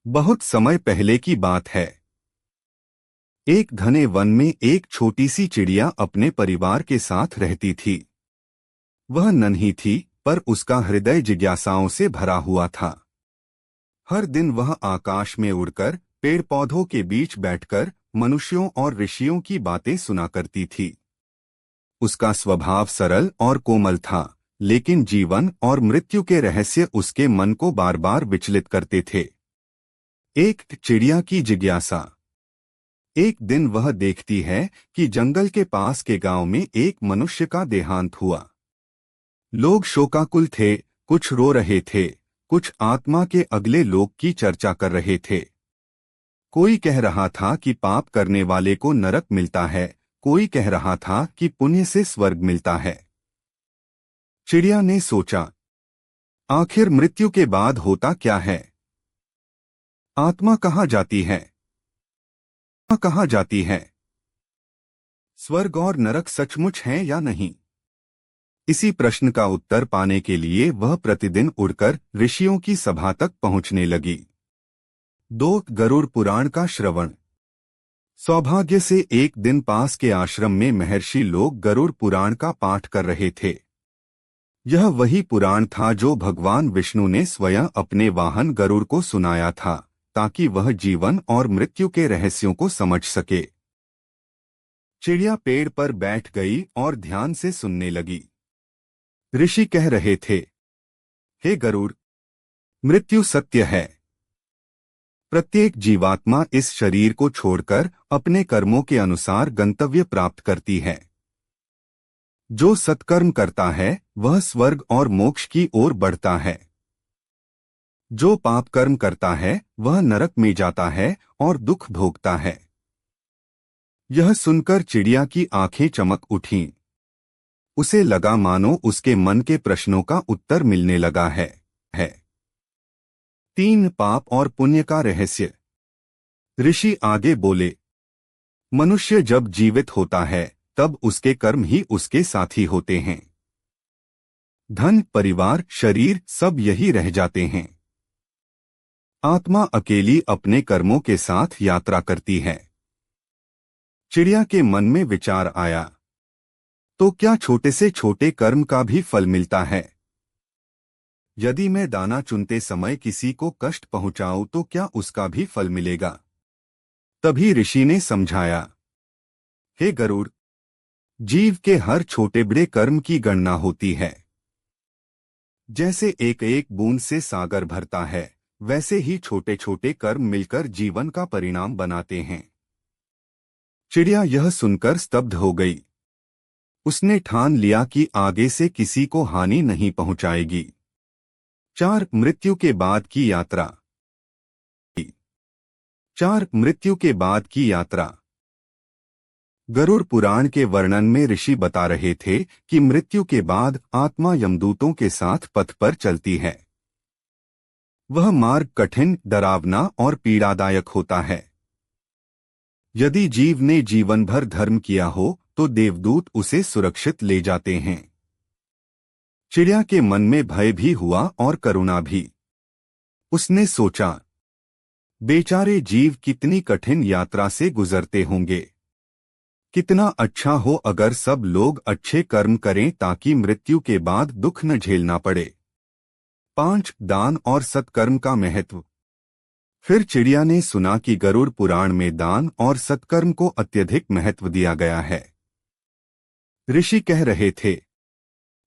बहुत समय पहले की बात है। एक घने वन में एक छोटी सी चिड़िया अपने परिवार के साथ रहती थी। वह नन्ही थी, पर उसका हृदय जिज्ञासाओं से भरा हुआ था। हर दिन वह आकाश में उड़कर, पेड़ पौधों के बीच बैठकर मनुष्यों और ऋषियों की बातें सुना करती थी। उसका स्वभाव सरल और कोमल था, लेकिन जीवन और मृत्यु के रहस्य उसके मन को बार बार विचलित करते थे। एक चिड़िया की जिज्ञासा। एक दिन वह देखती है कि जंगल के पास के गांव में एक मनुष्य का देहांत हुआ। लोग शोकाकुल थे, कुछ रो रहे थे, कुछ आत्मा के अगले लोक की चर्चा कर रहे थे। कोई कह रहा था कि पाप करने वाले को नरक मिलता है, कोई कह रहा था कि पुण्य से स्वर्ग मिलता है। चिड़िया ने सोचा, आखिर मृत्यु के बाद होता क्या है? आत्मा कहाँ जाती है? कहाँ जाती है? स्वर्ग और नरक सचमुच हैं या नहीं? इसी प्रश्न का उत्तर पाने के लिए वह प्रतिदिन उड़कर ऋषियों की सभा तक पहुंचने लगी। गरुड़ पुराण का श्रवण। सौभाग्य से एक दिन पास के आश्रम में महर्षि लोग गरुड़ पुराण का पाठ कर रहे थे। यह वही पुराण था जो भगवान विष्णु ने स्वयं अपने वाहन गरुड़ को सुनाया था, ताकि वह जीवन और मृत्यु के रहस्यों को समझ सके। चिड़िया पेड़ पर बैठ गई और ध्यान से सुनने लगी। ऋषि कह रहे थे, हे गरुड़, मृत्यु सत्य है। प्रत्येक जीवात्मा इस शरीर को छोड़कर अपने कर्मों के अनुसार गंतव्य प्राप्त करती है। जो सत्कर्म करता है वह स्वर्ग और मोक्ष की ओर बढ़ता है। जो पाप कर्म करता है वह नरक में जाता है और दुख भोगता है। यह सुनकर चिड़िया की आंखें चमक उठीं। उसे लगा मानो उसके मन के प्रश्नों का उत्तर मिलने लगा है। 3 पाप और पुण्य का रहस्य। ऋषि आगे बोले, मनुष्य जब जीवित होता है तब उसके कर्म ही उसके साथी होते हैं। धन, परिवार, शरीर सब यही रह जाते हैं। आत्मा अकेली अपने कर्मों के साथ यात्रा करती है। चिड़िया के मन में विचार आया, तो क्या छोटे से छोटे कर्म का भी फल मिलता है? यदि मैं दाना चुनते समय किसी को कष्ट पहुंचाऊं तो क्या उसका भी फल मिलेगा? तभी ऋषि ने समझाया, हे गरुड़, जीव के हर छोटे बड़े कर्म की गणना होती है। जैसे एक एक बूंद से सागर भरता है, वैसे ही छोटे छोटे कर्म मिलकर जीवन का परिणाम बनाते हैं। चिड़िया यह सुनकर स्तब्ध हो गई। उसने ठान लिया कि आगे से किसी को हानि नहीं पहुंचाएगी। 4 मृत्यु के बाद की यात्रा। 4 मृत्यु के बाद की यात्रा। गरुड़ पुराण के वर्णन में ऋषि बता रहे थे कि मृत्यु के बाद आत्मा यमदूतों के साथ पथ पर चलती है। वह मार्ग कठिन, डरावना और पीड़ादायक होता है। यदि जीव ने जीवन भर धर्म किया हो तो देवदूत उसे सुरक्षित ले जाते हैं। चिड़िया के मन में भय भी हुआ और करुणा भी। उसने सोचा, बेचारे जीव कितनी कठिन यात्रा से गुजरते होंगे। कितना अच्छा हो अगर सब लोग अच्छे कर्म करें ताकि मृत्यु के बाद दुख न झेलना पड़े। 5 दान और सत्कर्म का महत्व। फिर चिड़िया ने सुना कि गरुड़ पुराण में दान और सत्कर्म को अत्यधिक महत्व दिया गया है। ऋषि कह रहे थे,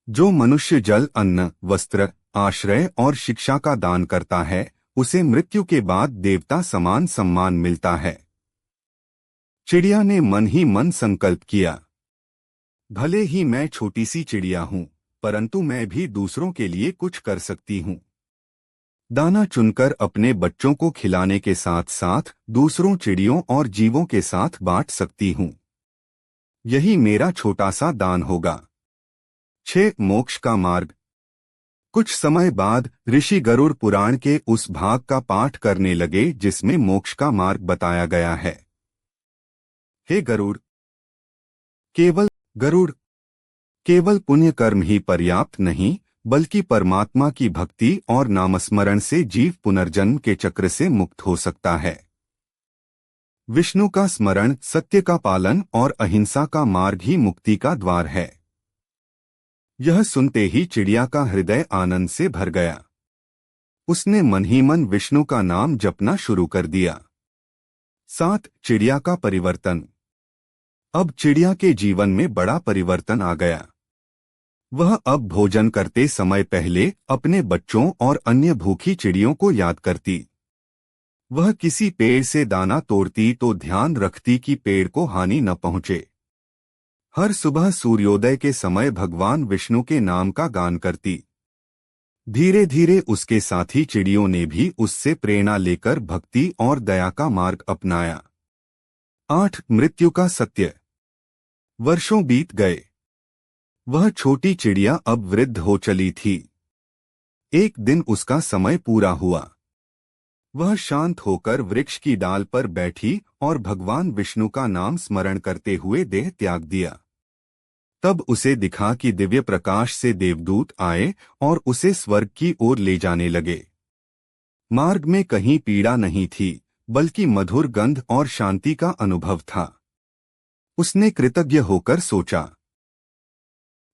जो मनुष्य जल, अन्न, वस्त्र, आश्रय और शिक्षा का दान करता है उसे मृत्यु के बाद देवता समान सम्मान मिलता है। चिड़िया ने मन ही मन संकल्प किया, भले ही मैं छोटी सी चिड़िया हूं, परंतु मैं भी दूसरों के लिए कुछ कर सकती हूं। दाना चुनकर अपने बच्चों को खिलाने के साथ साथ दूसरों चिड़ियों और जीवों के साथ बांट सकती हूं। यही मेरा छोटा सा दान होगा। 6 मोक्ष का मार्ग। कुछ समय बाद ऋषि गरुड़ पुराण के उस भाग का पाठ करने लगे जिसमें मोक्ष का मार्ग बताया गया है। हे गरुड़, केवल पुण्य कर्म ही पर्याप्त नहीं, बल्कि परमात्मा की भक्ति और नामस्मरण से जीव पुनर्जन्म के चक्र से मुक्त हो सकता है। विष्णु का स्मरण, सत्य का पालन और अहिंसा का मार्ग ही मुक्ति का द्वार है। यह सुनते ही चिड़िया का हृदय आनंद से भर गया। उसने मन ही मन विष्णु का नाम जपना शुरू कर दिया। 7. चिड़िया का परिवर्तन। अब चिड़िया के जीवन में बड़ा परिवर्तन आ गया। वह अब भोजन करते समय पहले अपने बच्चों और अन्य भूखी चिड़ियों को याद करती। वह किसी पेड़ से दाना तोड़ती तो ध्यान रखती कि पेड़ को हानि न पहुंचे। हर सुबह सूर्योदय के समय भगवान विष्णु के नाम का गान करती। धीरे धीरे उसके साथी चिड़ियों ने भी उससे प्रेरणा लेकर भक्ति और दया का मार्ग अपनाया। 8. मृत्यु का सत्य। वर्षों बीत गए। वह छोटी चिड़िया अब वृद्ध हो चली थी। एक दिन उसका समय पूरा हुआ। वह शांत होकर वृक्ष की डाल पर बैठी और भगवान विष्णु का नाम स्मरण करते हुए देह त्याग दिया। तब उसे दिखा कि दिव्य प्रकाश से देवदूत आए और उसे स्वर्ग की ओर ले जाने लगे। मार्ग में कहीं पीड़ा नहीं थी, बल्कि मधुर गंध और शांति का अनुभव था। उसने कृतज्ञ होकर सोचा,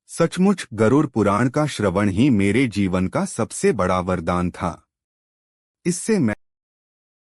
सचमुच गरुड़ पुराण का श्रवण ही मेरे जीवन का सबसे बड़ा वरदान था। इससे मैं